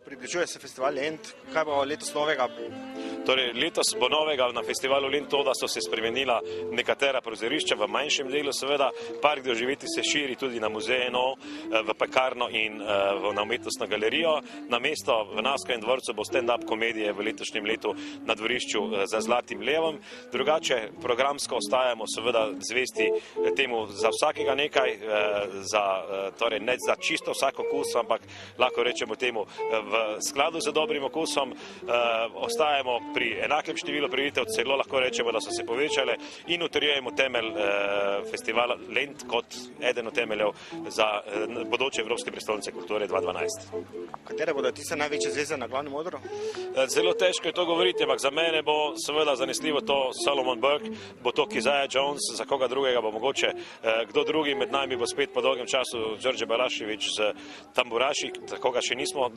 Približuje se festival Lent, kaj bo letos novega? Torej, letos bo novega na festivalu Lent to, da so se spremenila nekatera prizorišča v manjšem delu, seveda park doživeti se širi tudi na muzej nov, v pekarno in na umetnostno galerijo. Na mesto v Navskem dvorcu bo stand-up komedije v letošnjem letu na dvorišču za Zlatim levom. Drugače programsko ostajamo seveda zvesti temu za vsakega nekaj, torej ne za čisto vsak okus, ampak lahko rečemo temu v skladu z dobrim okusom. Ostajamo pri enakem številu prireditev, celo lahko rečemo, da so se povečale in utrjujemo temelj festivala Lent kot eden od temeljev za bodoče Evropske prestolnice kulture 2012. Katere bodo tiste največje zvezde na glavnem odru? Zelo težko je to govoriti, ampak za mene bo seveda zanesljivo to Solomon Burke, bo to Keziah Jones, za koga drugega bo mogoče kdo drugi, med nami bo spet po dolgem času Đorđe Balašević z tamburaši, za koga še nismo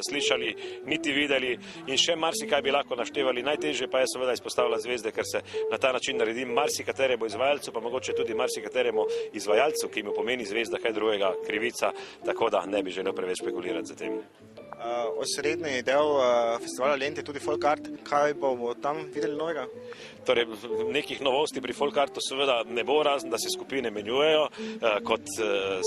slišali, niti videli in še marsikaj bi lahko naštevali. Najtežje pa je seveda izpostavljati zvezde, ker se na ta način naredi marsikateremu izvajalcu, pa mogoče tudi marsikateremu izvajalcu, ki mu pomeni zvezda kaj drugega, krivica, tako da ne bi želel preveč špekulirati za tem. Osrednji del festivala Lent je tudi folk art. Kaj bomo tam videli novega? Torej, nekih novosti pri folk artu seveda ne bo, razen da se skupine menjujejo, kot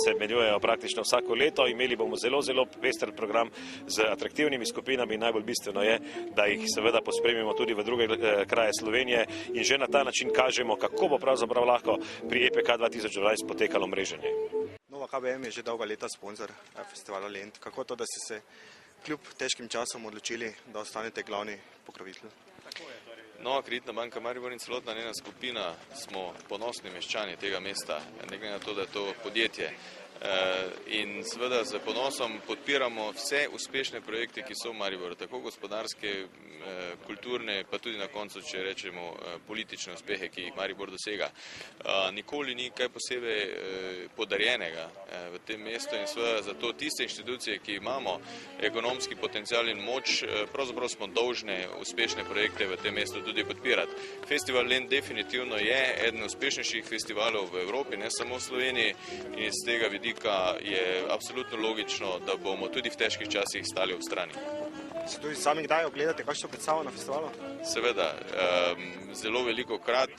se menjujejo praktično vsako leto. Imeli bomo zelo pester program z atraktivnimi skupinami. Najbolj bistveno je, da jih seveda pospremimo tudi v druge kraje Slovenije in že na ta način kažemo, kako bo pravzaprav lahko pri EPK 2012 potekalo mreženje. Nova KBM je že dolga leta sponzor festivala Lent. Kako to, da ste se kljub težkim časom odločili, da ostanete glavni pokrovitelj? Nova Kreditna banka Maribor in celotna njena skupina smo ponosni meščani tega mesta, ne glede na to, da je to podjetje. In seveda z ponosom podpiramo vse uspešne projekte, ki so v Mariboru, tako gospodarske, kulturne, pa tudi na koncu, če rečemo, politične uspehe, ki jih Maribor dosega. Nikoli ni kaj posebej podarjenega v tem mestu in seveda zato tiste inštitucije, ki imamo ekonomski potencial in moč, pravzaprav smo dolžne uspešne projekte v tem mestu tudi podpirati. Festival Lent definitivno je eden uspešnejših festivalov v Evropi, ne samo v Sloveniji, in iz tega vidika je absolutno logično, da bomo tudi v težkih časih stali ob strani. Se tudi sami kdaj ogledate, kakšno predstavo na festivalu? Seveda, zelo veliko krat,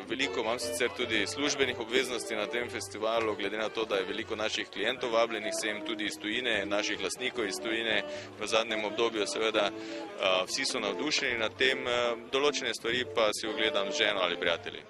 veliko imam sicer tudi službenih obveznosti na tem festivalu, glede na to, da je veliko naših klientov vabljenih sem tudi iz tujine, naših lastnikov iz tujine v zadnjem obdobju, seveda vsi so navdušeni nad tem, določene stvari pa si ogledam z ženo ali prijatelji.